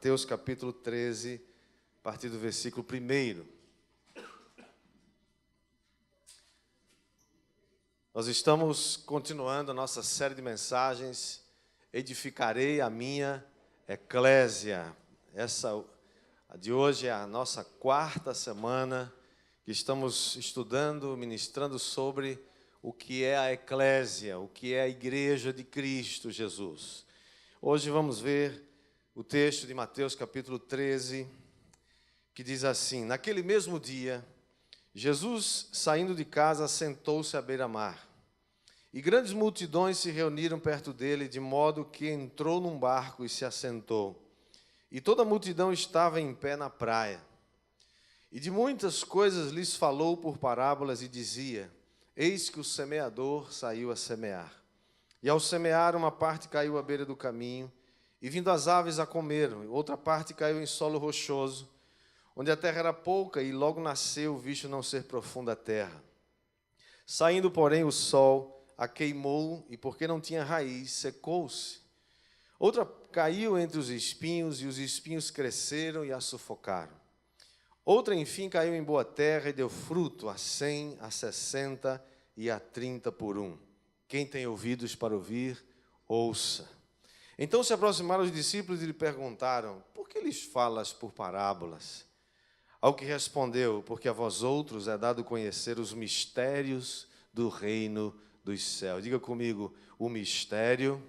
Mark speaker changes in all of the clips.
Speaker 1: Mateus capítulo 13, a partir do versículo 1. Nós estamos continuando a nossa série de mensagens, Edificarei a minha eclésia. A de hoje é a nossa quarta semana que estamos estudando, ministrando sobre o que é a eclésia, o que é a igreja de Cristo Jesus. Hoje vamos ver o texto de Mateus capítulo 13, que diz assim: Naquele mesmo dia, Jesus, saindo de casa, sentou-se à beira-mar. E grandes multidões se reuniram perto dele, de modo que entrou num barco e se assentou. E toda a multidão estava em pé na praia. E de muitas coisas lhes falou por parábolas e dizia: Eis que o semeador saiu a semear. E ao semear, uma parte caiu à beira do caminho, e vindo as aves a comeram. Outra parte caiu em solo rochoso, onde a terra era pouca, e logo nasceu, visto não ser profunda a terra. Saindo, porém, o sol a queimou, e porque não tinha raiz, secou-se. Outra caiu entre os espinhos, e os espinhos cresceram e a sufocaram. Outra, enfim, caiu em boa terra e deu fruto a 100, a 60 e a 30 por um. Quem tem ouvidos para ouvir, ouça. Então se aproximaram os discípulos e lhe perguntaram: Por que lhes falas por parábolas? Ao que respondeu: Porque a vós outros é dado conhecer os mistérios do reino dos céus. Diga comigo: o mistério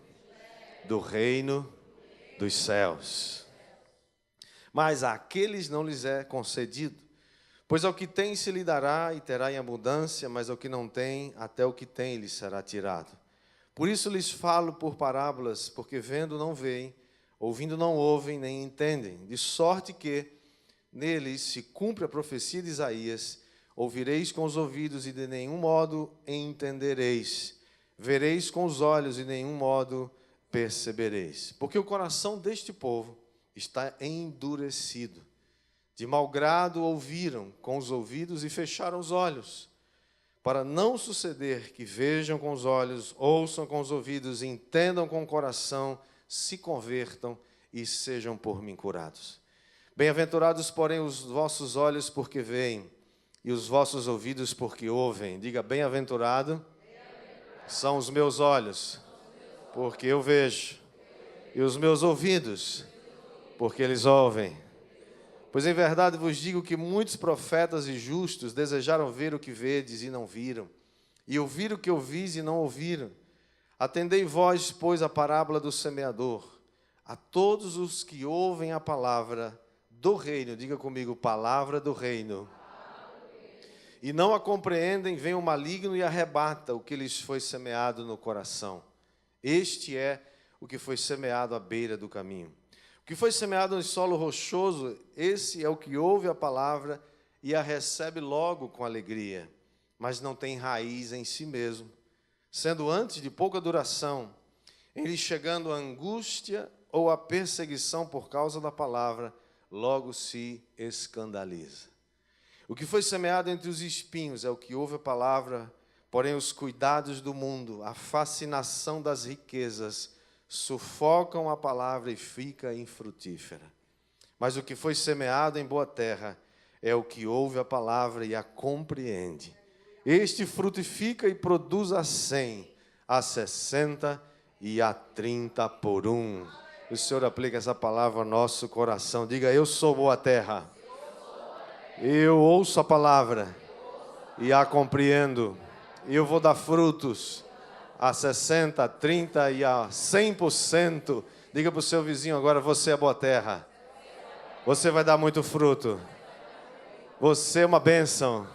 Speaker 1: do reino dos céus. Mas àqueles não lhes é concedido, pois ao que tem se lhe dará e terá em abundância, mas ao que não tem, até o que tem lhe será tirado. Por isso lhes falo por parábolas, porque vendo não veem, ouvindo não ouvem, nem entendem, de sorte que neles se cumpre a profecia de Isaías: ouvireis com os ouvidos e de nenhum modo entendereis, vereis com os olhos e de nenhum modo percebereis. Porque o coração deste povo está endurecido. De mau grado ouviram com os ouvidos e fecharam os olhos, para não suceder que vejam com os olhos, ouçam com os ouvidos, entendam com o coração, se convertam e sejam por mim curados. Bem-aventurados, porém, os vossos olhos porque veem, e os vossos ouvidos porque ouvem. Diga: bem-aventurado são os meus olhos, porque eu vejo, e os meus ouvidos, porque eles ouvem. Pois em verdade vos digo que muitos profetas e justos desejaram ver o que vedes e não viram, e ouvir o que ouvis e não ouviram. Atendei vós, pois, a parábola do semeador. A todos os que ouvem a palavra do reino, diga comigo: palavra do reino, e não a compreendem, vem o maligno e arrebata o que lhes foi semeado no coração. Este é o que foi semeado à beira do caminho. O que foi semeado em solo rochoso, esse é o que ouve a palavra e a recebe logo com alegria, mas não tem raiz em si mesmo, sendo antes de pouca duração, em lhe chegando a angústia ou a perseguição por causa da palavra, logo se escandaliza. O que foi semeado entre os espinhos é o que ouve a palavra, porém os cuidados do mundo, a fascinação das riquezas, sufocam a palavra e fica infrutífera. Mas o que foi semeado em boa terra é o que ouve a palavra e a compreende. Este frutifica e produz a 100, a 60 e a 30 por um. O Senhor aplica essa palavra ao nosso coração. Diga: eu sou boa terra. Eu ouço a palavra e a compreendo. Eu vou dar frutos a 60, a 30 e a 100%. Diga para o seu vizinho agora: você é boa terra. Você vai dar muito fruto. Você é uma bênção.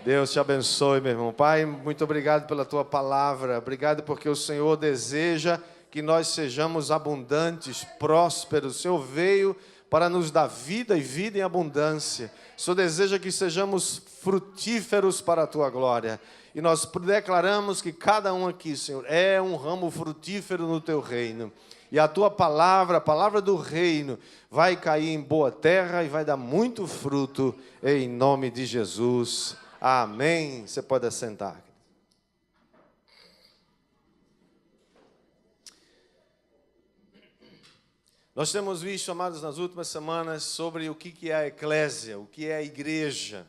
Speaker 1: Deus te abençoe, meu irmão. Pai, muito obrigado pela tua palavra. Obrigado porque o Senhor deseja que nós sejamos abundantes, prósperos. O Senhor veio para nos dar vida e vida em abundância. O Senhor deseja que sejamos frutíferos para a tua glória. E nós declaramos que cada um aqui, Senhor, é um ramo frutífero no teu reino. E a tua palavra, a palavra do reino, vai cair em boa terra e vai dar muito fruto, em nome de Jesus. Amém. Você pode assentar. Nós temos visto, amados, nas últimas semanas, sobre o que é a eclésia, o que é a igreja.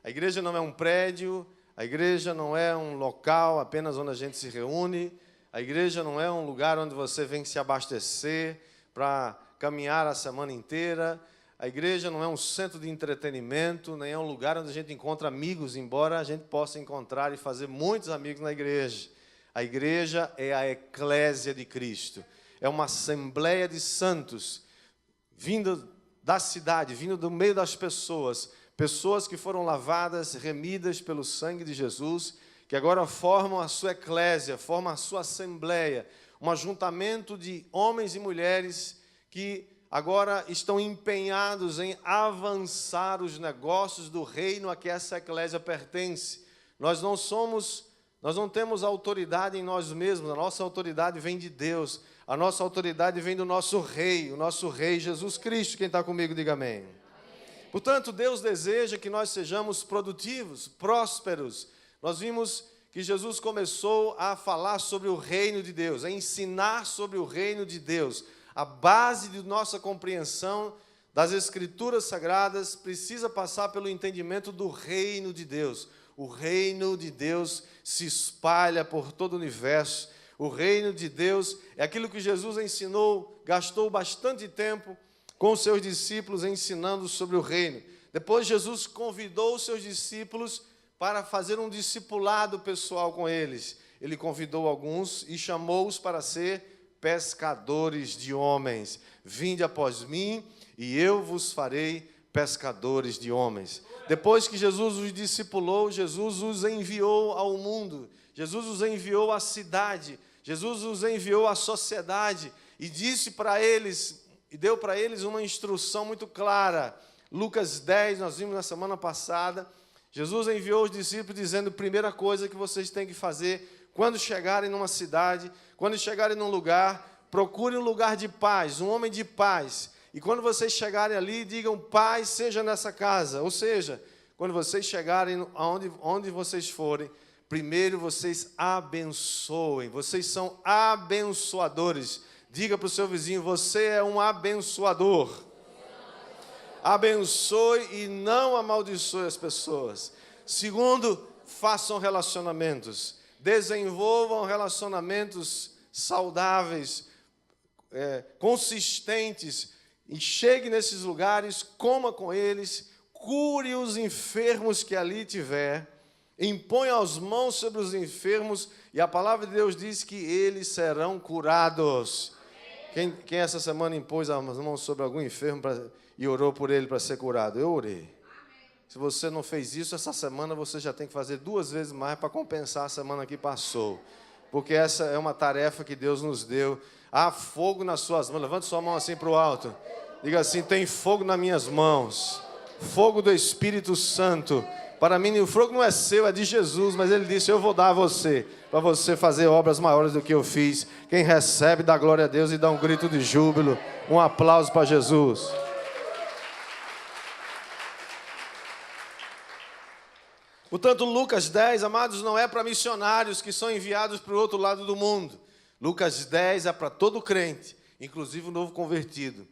Speaker 1: A igreja não é um prédio, a igreja não é um local apenas onde a gente se reúne, a igreja não é um lugar onde você vem se abastecer para caminhar a semana inteira. A igreja não é um centro de entretenimento, nem é um lugar onde a gente encontra amigos, embora a gente possa encontrar e fazer muitos amigos na igreja. A igreja é a eclésia de Cristo. É uma assembleia de santos, vindo da cidade, vindo do meio das pessoas, pessoas que foram lavadas, remidas pelo sangue de Jesus, que agora formam a sua eclésia, formam a sua assembleia, um ajuntamento de homens e mulheres que agora estão empenhados em avançar os negócios do reino a que essa eclésia pertence. Nós não temos autoridade em nós mesmos, a nossa autoridade vem de Deus, a nossa autoridade vem do nosso rei, o nosso rei Jesus Cristo. Quem está comigo, diga amém. Portanto, Deus deseja que nós sejamos produtivos, prósperos. Nós vimos que Jesus começou a falar sobre o reino de Deus, a ensinar sobre o reino de Deus. A base de nossa compreensão das Escrituras Sagradas precisa passar pelo entendimento do reino de Deus. O reino de Deus se espalha por todo o universo. O reino de Deus é aquilo que Jesus ensinou, gastou bastante tempo com os seus discípulos ensinando sobre o reino. Depois Jesus convidou os seus discípulos para fazer um discipulado pessoal com eles. Ele convidou alguns e chamou-os para ser pescadores de homens. Vinde após mim e eu vos farei pescadores de homens. Depois que Jesus os discipulou, Jesus os enviou ao mundo, Jesus os enviou à cidade, Jesus os enviou à sociedade e disse para eles, e deu para eles uma instrução muito clara. Lucas 10, nós vimos na semana passada, Jesus enviou os discípulos dizendo: primeira coisa que vocês têm que fazer quando chegarem numa cidade, quando chegarem num lugar, procurem um lugar de paz, um homem de paz. E quando vocês chegarem ali, digam: paz seja nessa casa. Ou seja, quando vocês chegarem onde vocês forem, primeiro vocês abençoem. Vocês são abençoadores. Diga para o seu vizinho: você é um abençoador. Abençoe e não amaldiçoe as pessoas. Segundo, façam relacionamentos. Desenvolvam relacionamentos saudáveis, consistentes, e chegue nesses lugares, coma com eles, cure os enfermos que ali tiver, imponha as mãos sobre os enfermos, e a palavra de Deus diz que eles serão curados. Quem essa semana impôs as mãos sobre algum enfermo e orou por ele para ser curado? Eu orei. Se você não fez isso, essa semana você já tem que fazer 2 vezes mais para compensar a semana que passou. Porque essa é uma tarefa que Deus nos deu. Há fogo nas suas mãos. Levante sua mão assim para o alto. Diga assim: tem fogo nas minhas mãos. Fogo do Espírito Santo. Para mim, o fogo não é seu, é de Jesus. Mas Ele disse: eu vou dar a você, para você fazer obras maiores do que eu fiz. Quem recebe, dá glória a Deus e dá um grito de júbilo. Um aplauso para Jesus. Portanto, Lucas 10, amados, não é para missionários que são enviados para o outro lado do mundo. Lucas 10 é para todo crente, inclusive o novo convertido.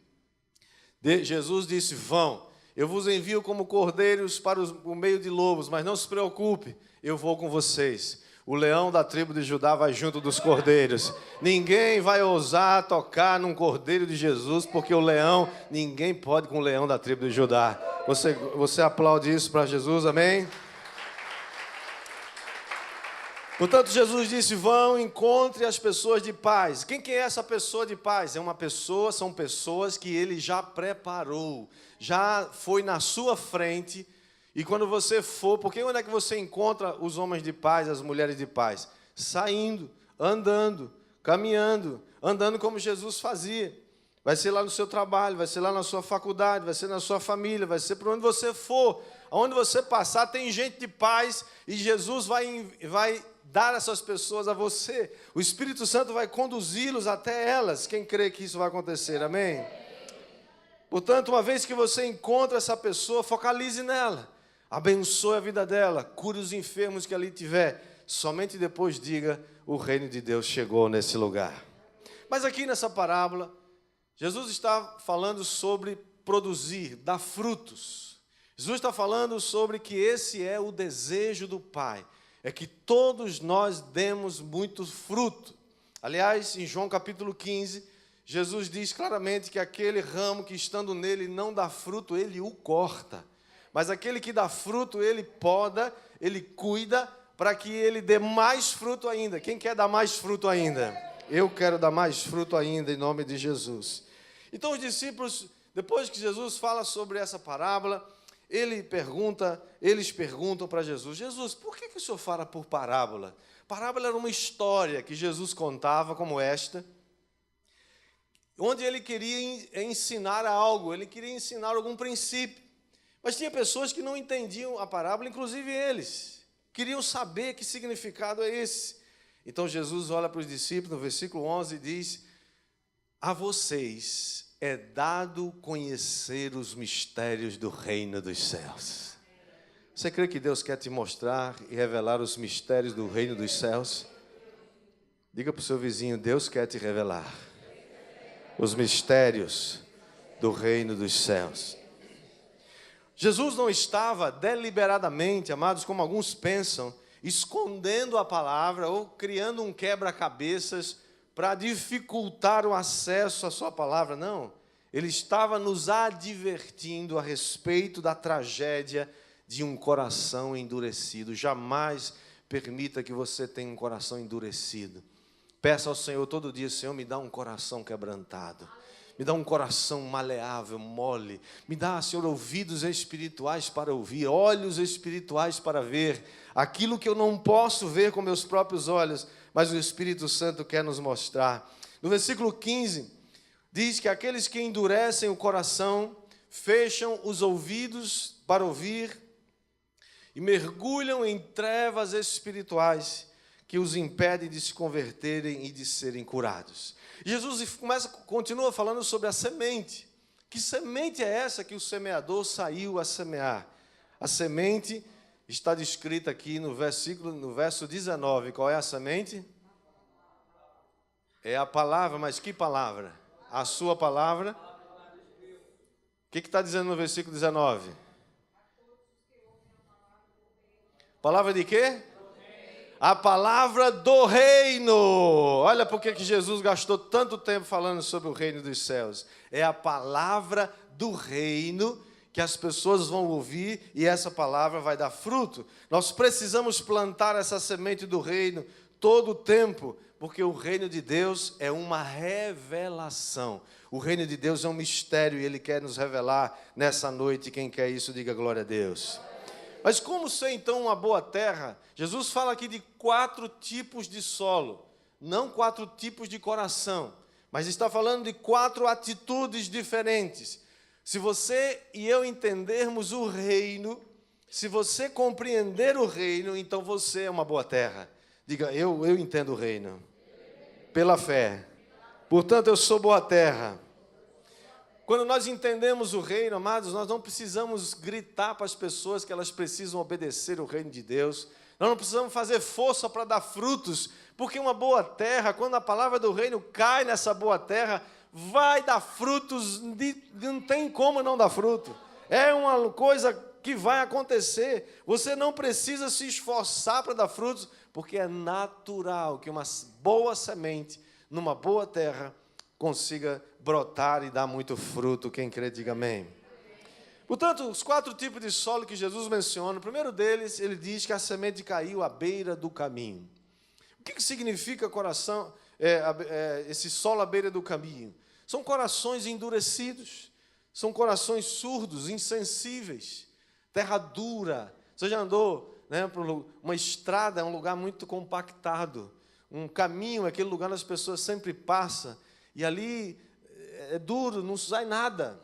Speaker 1: Jesus disse: vão, eu vos envio como cordeiros para o meio de lobos, mas não se preocupe, eu vou com vocês. O leão da tribo de Judá vai junto dos cordeiros. Ninguém vai ousar tocar num cordeiro de Jesus, porque ninguém pode com o leão da tribo de Judá. Você aplaude isso para Jesus, amém? Portanto, Jesus disse: vão, encontre as pessoas de paz. Quem que é essa pessoa de paz? São pessoas que Ele já preparou, já foi na sua frente. E quando você for, porque onde é que você encontra os homens de paz, as mulheres de paz? Saindo, andando, caminhando, andando como Jesus fazia. Vai ser lá no seu trabalho, vai ser lá na sua faculdade, vai ser na sua família, vai ser por onde você for. Aonde você passar, tem gente de paz e Jesus vai dar essas pessoas a você. O Espírito Santo vai conduzi-los até elas. Quem crê que isso vai acontecer, amém? Portanto, uma vez que você encontra essa pessoa, focalize nela. Abençoe a vida dela, cure os enfermos que ali tiver. Somente depois diga: o reino de Deus chegou nesse lugar. Mas aqui nessa parábola, Jesus está falando sobre produzir, dar frutos. Jesus está falando sobre que esse é o desejo do Pai, é que todos nós demos muito fruto. Aliás, em João capítulo 15, Jesus diz claramente que aquele ramo que estando nele não dá fruto, ele o corta. Mas aquele que dá fruto, ele poda, ele cuida, para que ele dê mais fruto ainda. Quem quer dar mais fruto ainda? Eu quero dar mais fruto ainda, em nome de Jesus. Então os discípulos, depois que Jesus fala sobre essa parábola, eles perguntam para Jesus: Jesus, por que o Senhor fala por parábola? Parábola era uma história que Jesus contava como esta, onde ele queria ensinar algo, ele queria ensinar algum princípio. Mas tinha pessoas que não entendiam a parábola, inclusive eles. Queriam saber que significado é esse. Então Jesus olha para os discípulos, no versículo 11, e diz: a vocês é dado conhecer os mistérios do reino dos céus. Você crê que Deus quer te mostrar e revelar os mistérios do reino dos céus? Diga para o seu vizinho: Deus quer te revelar os mistérios do reino dos céus. Jesus não estava deliberadamente, amados, como alguns pensam, escondendo a palavra ou criando um quebra-cabeças para dificultar o acesso à sua palavra. Não, ele estava nos advertindo a respeito da tragédia de um coração endurecido. Jamais permita que você tenha um coração endurecido. Peça ao Senhor todo dia: Senhor, me dá um coração quebrantado. Me dá um coração maleável, mole. Me dá, Senhor, ouvidos espirituais para ouvir, olhos espirituais para ver aquilo que eu não posso ver com meus próprios olhos, mas o Espírito Santo quer nos mostrar. No versículo 15, diz que aqueles que endurecem o coração, fecham os ouvidos para ouvir e mergulham em trevas espirituais que os impedem de se converterem e de serem curados. Jesus continua falando sobre a semente. Que semente é essa que o semeador saiu a semear? A semente está descrita aqui no verso 19. Qual é a semente? É a palavra, mas que palavra? A sua palavra. O que está dizendo no versículo 19? Palavra de quê? A palavra do reino. Olha por que Jesus gastou tanto tempo falando sobre o reino dos céus. É a palavra do reino que as pessoas vão ouvir e essa palavra vai dar fruto. Nós precisamos plantar essa semente do reino todo o tempo, porque o reino de Deus é uma revelação. O reino de Deus é um mistério e Ele quer nos revelar nessa noite. Quem quer isso, diga glória a Deus. Mas como ser então uma boa terra? Jesus fala aqui de 4 tipos de solo, não 4 tipos de coração, mas está falando de 4 atitudes diferentes. Se você e eu entendermos o reino, se você compreender o reino, então você é uma boa terra. Diga: eu entendo o reino, pela fé, portanto eu sou boa terra. Quando nós entendemos o reino, amados, nós não precisamos gritar para as pessoas que elas precisam obedecer o reino de Deus. Nós não precisamos fazer força para dar frutos, porque uma boa terra, quando a palavra do reino cai nessa boa terra, vai dar frutos, não tem como não dar fruto. É uma coisa que vai acontecer. Você não precisa se esforçar para dar frutos, porque é natural que uma boa semente, numa boa terra, consiga brotar e dar muito fruto. Quem crê, diga amém. Portanto, os 4 tipos de solo que Jesus menciona, o primeiro deles, ele diz que a semente caiu à beira do caminho. O que significa coração, esse solo à beira do caminho? São corações endurecidos, são corações surdos, insensíveis, terra dura. Você já andou, por uma estrada, é um lugar muito compactado, um caminho, aquele lugar onde as pessoas sempre passam, e ali é duro, não sai nada.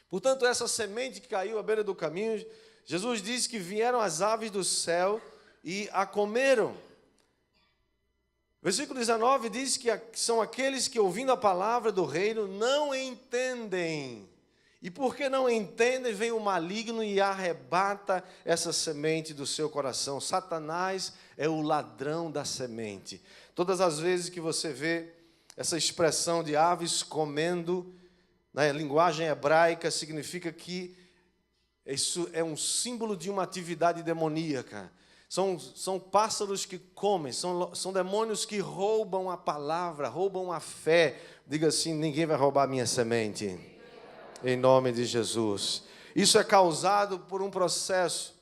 Speaker 1: Portanto, essa semente que caiu à beira do caminho, Jesus disse que vieram as aves do céu e a comeram. Versículo 19 diz que são aqueles que, ouvindo a palavra do reino, não entendem. E porque não entendem, vem o maligno e arrebata essa semente do seu coração. Satanás é o ladrão da semente. Todas as vezes que você vê essa expressão de aves comendo, na linguagem hebraica, significa que isso é um símbolo de uma atividade demoníaca. São pássaros que comem, são demônios que roubam a palavra, roubam a fé. Diga assim: ninguém vai roubar a minha semente, em nome de Jesus. Isso é causado por um processo,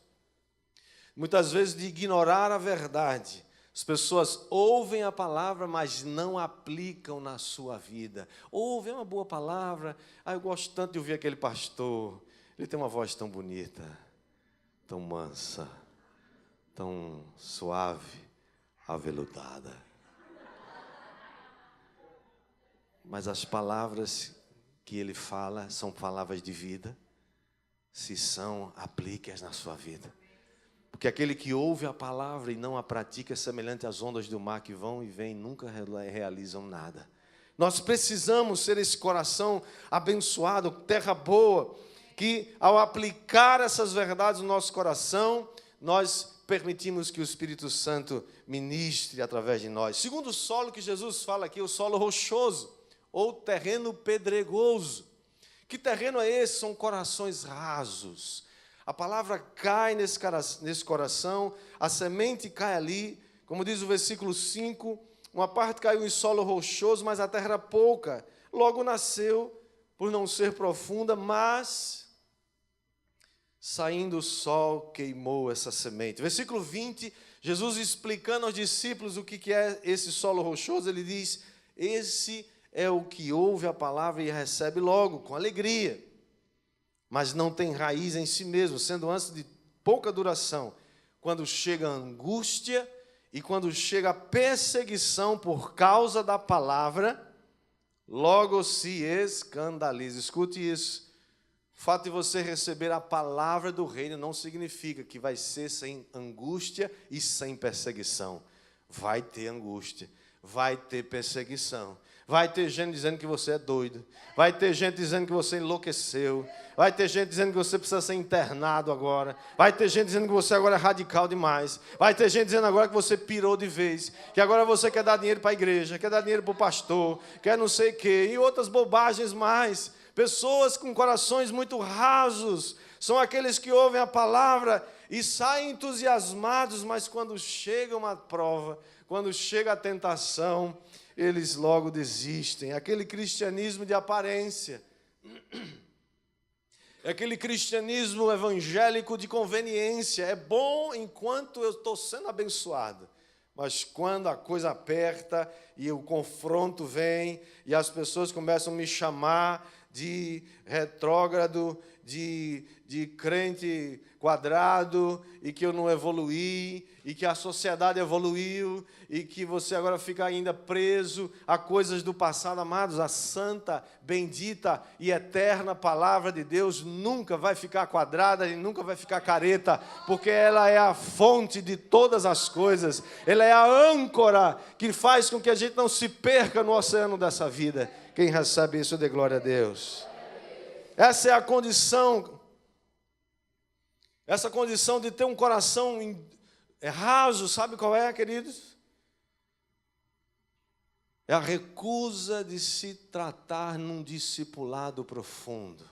Speaker 1: muitas vezes, de ignorar a verdade. As pessoas ouvem a palavra, mas não aplicam na sua vida. Ouvem uma boa palavra. Eu gosto tanto de ouvir aquele pastor. Ele tem uma voz tão bonita, tão mansa, tão suave, aveludada. Mas as palavras que ele fala são palavras de vida. Se são, aplique-as na sua vida. Porque aquele que ouve a palavra e não a pratica é semelhante às ondas do mar que vão e vêm e nunca realizam nada. Nós precisamos ser esse coração abençoado, terra boa, que ao aplicar essas verdades no nosso coração, nós permitimos que o Espírito Santo ministre através de nós. Segundo o solo que Jesus fala aqui, o solo rochoso, ou terreno pedregoso. Que terreno é esse? São corações rasos. A palavra cai nesse coração, a semente cai ali, como diz o versículo 5, uma parte caiu em solo rochoso, mas a terra era pouca. Logo nasceu, por não ser profunda, mas saindo o sol queimou essa semente. Versículo 20, Jesus explicando aos discípulos o que é esse solo rochoso, ele diz: esse é o que ouve a palavra e recebe logo, com alegria, mas não tem raiz em si mesmo, sendo antes de pouca duração. Quando chega a angústia e quando chega a perseguição por causa da palavra, logo se escandaliza. Escute isso. O fato de você receber a palavra do reino não significa que vai ser sem angústia e sem perseguição. Vai ter angústia, vai ter perseguição. Vai ter gente dizendo que você é doido. Vai ter gente dizendo que você enlouqueceu. Vai ter gente dizendo que você precisa ser internado agora. Vai ter gente dizendo que você agora é radical demais. Vai ter gente dizendo agora que você pirou de vez. Que agora você quer dar dinheiro para a igreja, quer dar dinheiro para o pastor, quer não sei o quê. E outras bobagens mais. Pessoas com corações muito rasos são aqueles que ouvem a palavra e saem entusiasmados, mas quando chega uma prova, quando chega a tentação, eles logo desistem. Aquele cristianismo de aparência, aquele cristianismo evangélico de conveniência. É bom enquanto eu estou sendo abençoado, mas quando a coisa aperta e o confronto vem e as pessoas começam a me chamar de retrógrado, de crente quadrado, e que eu não evoluí, e que a sociedade evoluiu, e que você agora fica ainda preso a coisas do passado. Amados, a santa, bendita e eterna palavra de Deus nunca vai ficar quadrada e nunca vai ficar careta, porque ela é a fonte de todas as coisas, ela é a âncora que faz com que a gente não se perca no oceano dessa vida. Quem recebe isso, dê glória a Deus. Essa é a condição, essa condição de ter um coração raso, sabe qual é, queridos? É a recusa de se tratar num discipulado profundo.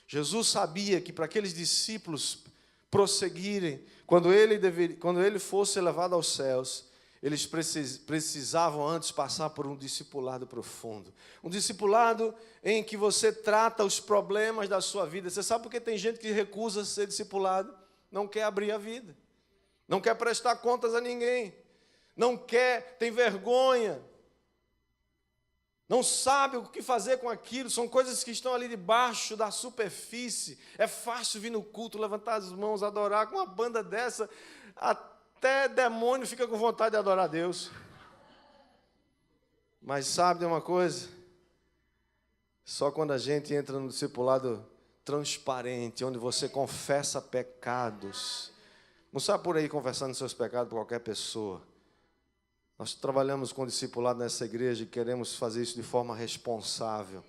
Speaker 1: Jesus sabia que para aqueles discípulos prosseguirem, quando ele fosse levado aos céus, eles precisavam antes passar por um discipulado profundo. Um discipulado em que você trata os problemas da sua vida. Você sabe por que tem gente que recusa ser discipulado? Não quer abrir a vida. Não quer prestar contas a ninguém. Não quer, tem vergonha. Não sabe o que fazer com aquilo. São coisas que estão ali debaixo da superfície. É fácil vir no culto, levantar as mãos, adorar. Com uma banda dessa, até demônio fica com vontade de adorar a Deus. Mas sabe de uma coisa? Só quando a gente entra no discipulado transparente, onde você confessa pecados. Não sai por aí confessando seus pecados para qualquer pessoa. Nós trabalhamos com discipulado nessa igreja e queremos fazer isso de forma responsável.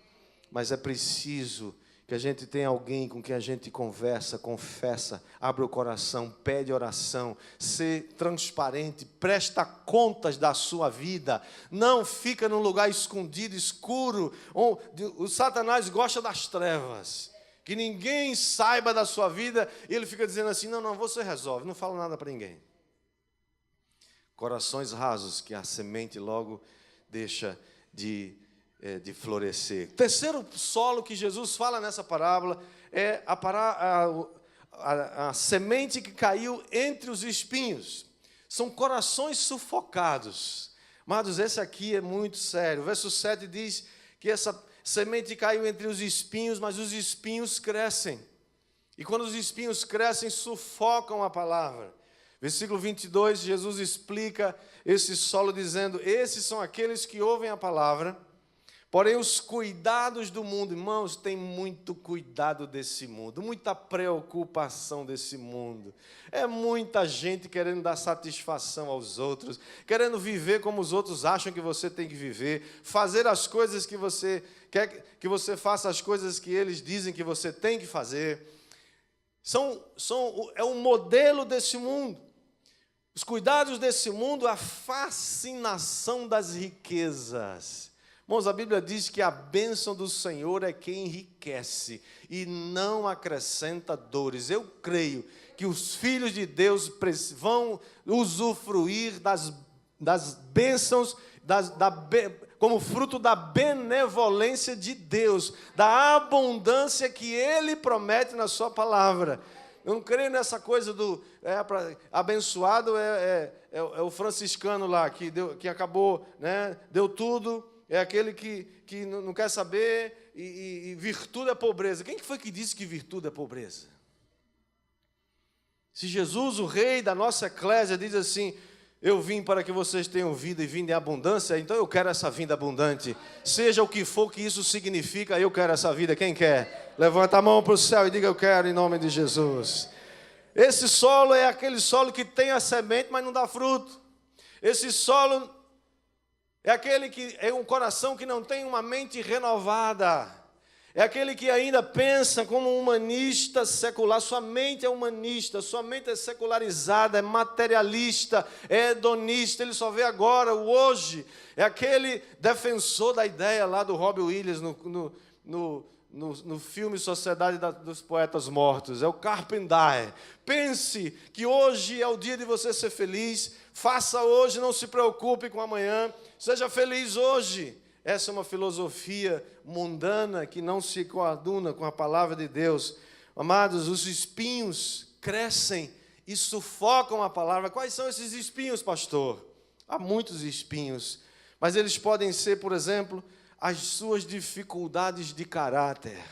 Speaker 1: Mas é preciso que a gente tem alguém com quem a gente conversa, confessa, abre o coração, pede oração, ser transparente, presta contas da sua vida, não fica num lugar escondido, escuro. O Satanás gosta das trevas, que ninguém saiba da sua vida, e ele fica dizendo assim, não, você resolve, não fala nada para ninguém. Corações rasos, que a semente logo deixa de florescer. Terceiro solo que Jesus fala nessa parábola é a semente que caiu entre os espinhos. São corações sufocados. Amados, esse aqui é muito sério. O verso 7 diz que essa semente caiu entre os espinhos, mas os espinhos crescem. E quando os espinhos crescem, sufocam a palavra. Versículo 22, Jesus explica esse solo dizendo, esses são aqueles que ouvem a palavra, porém, os cuidados do mundo, irmãos, tem muito cuidado desse mundo, muita preocupação desse mundo. É muita gente querendo dar satisfação aos outros, querendo viver como os outros acham que você tem que viver, fazer as coisas que você quer que você faça, as coisas que eles dizem que você tem que fazer. É um modelo desse mundo. Os cuidados desse mundo, a fascinação das riquezas. Irmãos, a Bíblia diz que a bênção do Senhor é quem enriquece e não acrescenta dores. Eu creio que os filhos de Deus vão usufruir das bênçãos, como fruto da benevolência de Deus, da abundância que Ele promete na sua palavra. Eu não creio nessa coisa do abençoado é o franciscano lá, que acabou, né, deu tudo. É aquele que não quer saber, e virtude é pobreza. Quem foi que disse que virtude é pobreza? Se Jesus, o rei da nossa eclésia, diz assim, eu vim para que vocês tenham vida e vida em abundância, então eu quero essa vida abundante. Seja o que for que isso significa, eu quero essa vida. Quem quer? Levanta a mão para o céu e diga, eu quero, em nome de Jesus. Esse solo é aquele solo que tem a semente, mas não dá fruto. Esse solo é aquele que é um coração que não tem uma mente renovada. É aquele que ainda pensa como um humanista secular. Sua mente é humanista, sua mente é secularizada, é materialista, é hedonista. Ele só vê agora, o hoje. É aquele defensor da ideia lá do Robin Williams no filme Sociedade dos Poetas Mortos. É o Carpenter. Pense que hoje é o dia de você ser feliz. Faça hoje, não se preocupe com amanhã. Seja feliz hoje. Essa é uma filosofia mundana que não se coaduna com a palavra de Deus. Amados, os espinhos crescem e sufocam a palavra. Quais são esses espinhos, pastor? Há muitos espinhos, mas eles podem ser, por exemplo, as suas dificuldades de caráter.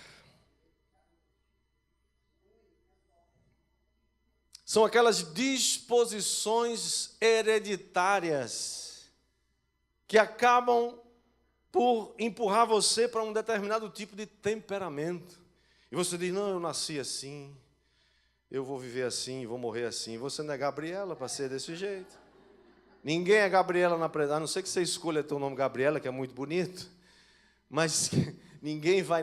Speaker 1: São aquelas disposições hereditárias que acabam por empurrar você para um determinado tipo de temperamento. E você diz, não, eu nasci assim, eu vou viver assim, vou morrer assim. Você não é Gabriela para ser desse jeito. Ninguém é Gabriela na presença, a não ser que você escolha teu nome Gabriela, que é muito bonito. Mas ninguém vai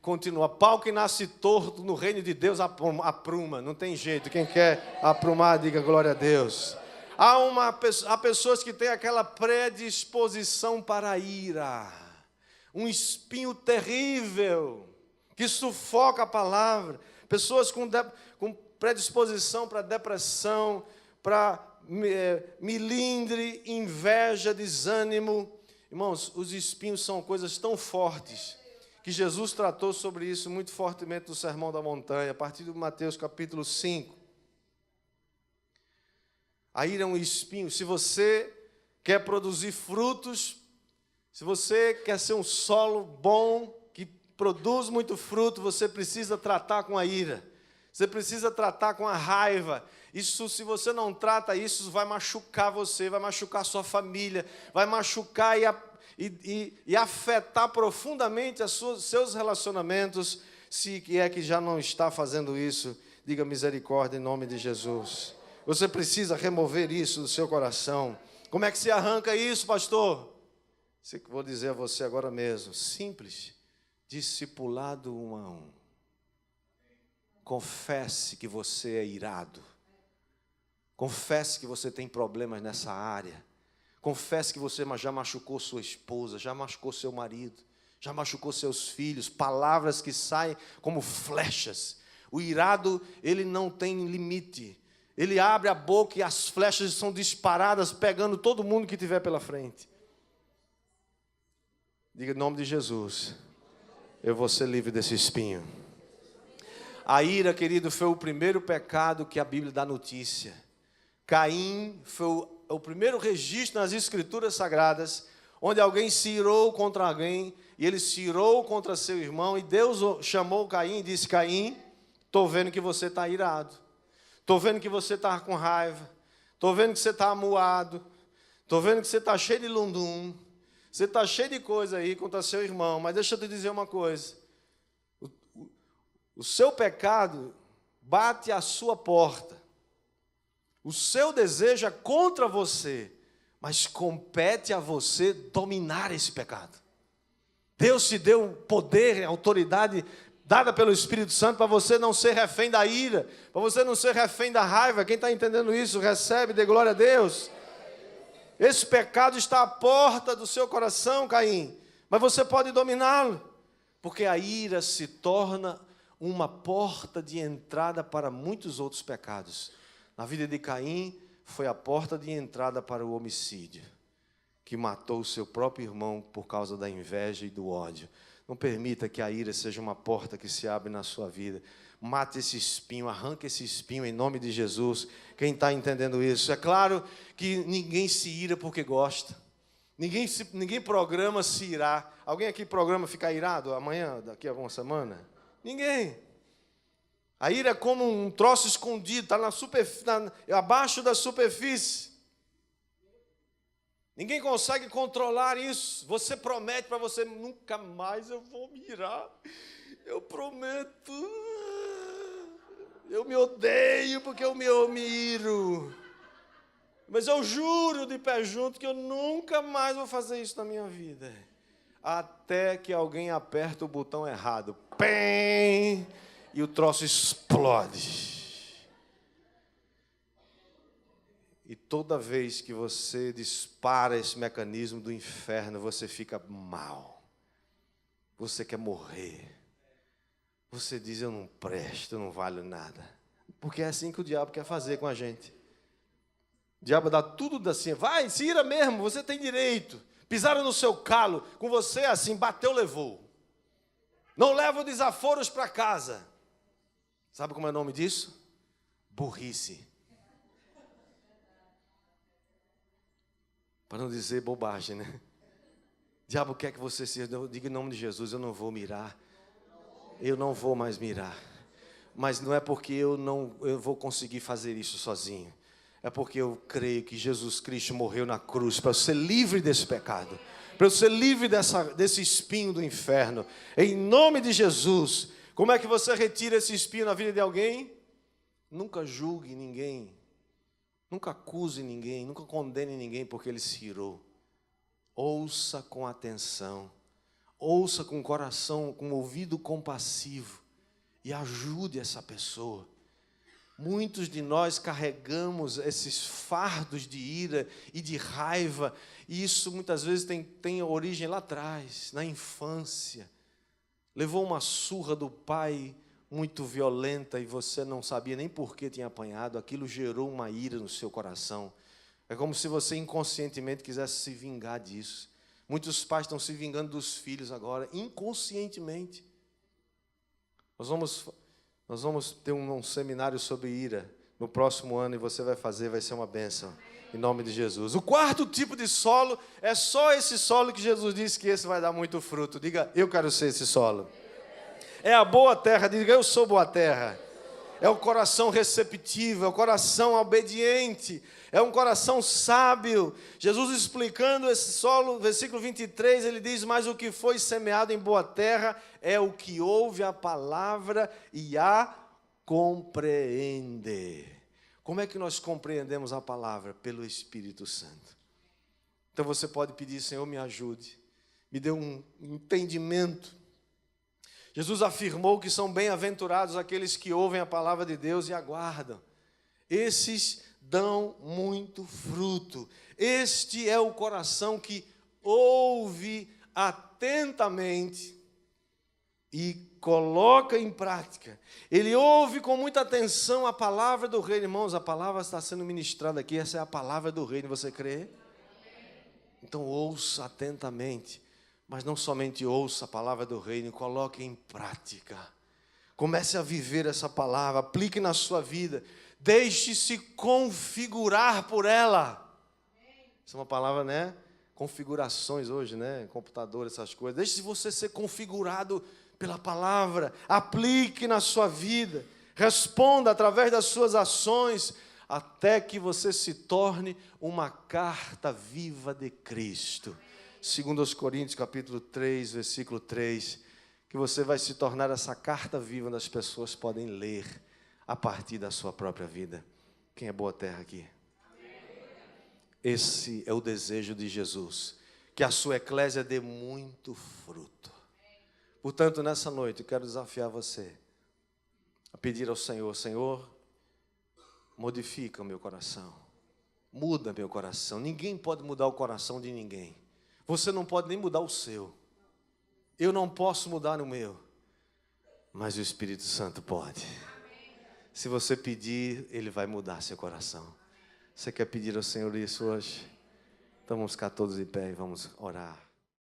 Speaker 1: continuar. Pau que nasce torto no reino de Deus apruma. Não tem jeito. Quem quer aprumar, diga glória a Deus. Há pessoas que têm aquela predisposição para a ira. Um espinho terrível que sufoca a palavra. Pessoas com predisposição para depressão, para melindre, inveja, desânimo. Irmãos, os espinhos são coisas tão fortes que Jesus tratou sobre isso muito fortemente no Sermão da Montanha, a partir de Mateus capítulo 5. A ira é um espinho. Se você quer produzir frutos, se você quer ser um solo bom, que produz muito fruto, você precisa tratar com a ira. Você precisa tratar com a raiva. Isso, se você não trata isso, vai machucar você, vai machucar sua família, vai machucar e afetar profundamente seus relacionamentos. Se é que já não está fazendo isso, diga misericórdia em nome de Jesus. Você precisa remover isso do seu coração. Como é que se arranca isso, pastor? Vou dizer a você agora mesmo, simples, discipulado 1 a 1. confesse que você é irado. Confesse que você tem problemas nessa área. Confesse que você já machucou sua esposa, já machucou seu marido, já machucou seus filhos. Palavras que saem como flechas. O irado, ele não tem limite. Ele abre a boca e as flechas são disparadas, pegando todo mundo que tiver pela frente. Diga em nome de Jesus, eu vou ser livre desse espinho. A ira, querido, foi o primeiro pecado que a Bíblia dá notícia. Caim foi o primeiro registro nas Escrituras Sagradas, onde alguém se irou contra alguém, e ele se irou contra seu irmão, e Deus chamou Caim e disse: Caim, estou vendo que você está irado, estou vendo que você está com raiva, estou vendo que você está amuado, estou vendo que você está cheio de lundum, você está cheio de coisa aí contra seu irmão, mas deixa eu te dizer uma coisa, o seu pecado bate à sua porta, o seu desejo é contra você, mas compete a você dominar esse pecado. Deus te deu poder, autoridade dada pelo Espírito Santo para você não ser refém da ira, para você não ser refém da raiva. Quem está entendendo isso, recebe, dê glória a Deus. Esse pecado está à porta do seu coração, Caim, mas você pode dominá-lo, porque a ira se torna uma porta de entrada para muitos outros pecados. Na vida de Caim, foi a porta de entrada para o homicídio, que matou o seu próprio irmão por causa da inveja e do ódio. Não permita que a ira seja uma porta que se abre na sua vida. Mate esse espinho, arranque esse espinho em nome de Jesus. Quem está entendendo isso? É claro que ninguém se ira porque gosta. Ninguém programa se irar. Alguém aqui programa ficar irado amanhã, daqui a uma semana? Ninguém. A ira é como um troço escondido, está abaixo da superfície. Ninguém consegue controlar isso. Você promete para você: nunca mais eu vou me irar. Eu prometo. Eu me odeio porque eu me iro. Mas eu juro de pé junto que eu nunca mais vou fazer isso na minha vida. Até que alguém aperta o botão errado. Pém! E o troço explode. E toda vez que você dispara esse mecanismo do inferno, você fica mal. Você quer morrer. Você diz: eu não presto, eu não valho nada. Porque é assim que o diabo quer fazer com a gente. O diabo dá tudo assim: vai, se ira mesmo, você tem direito. Pisaram no seu calo, com você assim, bateu, levou. Não leva desaforos para casa. Sabe como é o nome disso? Burrice. Para não dizer bobagem, né? O diabo quer que você se... Diga em nome de Jesus: eu não vou mirar. Eu não vou mais mirar. Mas não é porque eu vou conseguir fazer isso sozinho. É porque eu creio que Jesus Cristo morreu na cruz para eu ser livre desse pecado. Para eu ser livre desse espinho do inferno. Em nome de Jesus. Como é que você retira esse espinho na vida de alguém? Nunca julgue ninguém. Nunca acuse ninguém. Nunca condene ninguém porque ele se irou. Ouça com atenção. Ouça com o coração, com o ouvido compassivo. E ajude essa pessoa. Muitos de nós carregamos esses fardos de ira e de raiva. E isso muitas vezes tem origem lá atrás, na infância. Levou uma surra do pai muito violenta e você não sabia nem por que tinha apanhado. Aquilo gerou uma ira no seu coração. É como se você inconscientemente quisesse se vingar disso. Muitos pais estão se vingando dos filhos agora, inconscientemente. Nós vamos ter um seminário sobre ira no próximo ano e você vai ser uma bênção. Em nome de Jesus. O quarto tipo de solo é só esse solo que Jesus disse que esse vai dar muito fruto. Diga: eu quero ser esse solo. É a boa terra. Diga: eu sou boa terra. É o coração receptivo, é o coração obediente, é um coração sábio. Jesus explicando esse solo, versículo 23, ele diz: mas o que foi semeado em boa terra é o que ouve a palavra e a compreende. Como é que nós compreendemos a palavra? Pelo Espírito Santo. Então você pode pedir: Senhor, me ajude, me dê um entendimento. Jesus afirmou que são bem-aventurados aqueles que ouvem a palavra de Deus e aguardam. Esses dão muito fruto. Este é o coração que ouve atentamente e coloca em prática. Ele ouve com muita atenção a palavra do reino. Irmãos, a palavra está sendo ministrada aqui, essa é a palavra do reino, você crê? Então ouça atentamente, mas não somente ouça a palavra do reino, coloque em prática. Comece a viver essa palavra, aplique na sua vida, deixe-se configurar por ela. Essa é uma palavra, né? Configurações hoje, né? Computador, essas coisas. Deixe você ser configurado pela palavra, aplique na sua vida, responda através das suas ações, até que você se torne uma carta viva de Cristo. Segundo aos Coríntios, capítulo 3, versículo 3, que você vai se tornar essa carta viva onde as pessoas podem ler a partir da sua própria vida. Quem é boa terra aqui? Esse é o desejo de Jesus, que a sua eclésia dê muito fruto. Portanto, nessa noite, eu quero desafiar você a pedir ao Senhor: Senhor, modifica o meu coração, muda meu coração. Ninguém pode mudar o coração de ninguém. Você não pode nem mudar o seu. Eu não posso mudar o meu, mas o Espírito Santo pode. Se você pedir, Ele vai mudar seu coração. Você quer pedir ao Senhor isso hoje? Então vamos ficar todos em pé e vamos orar.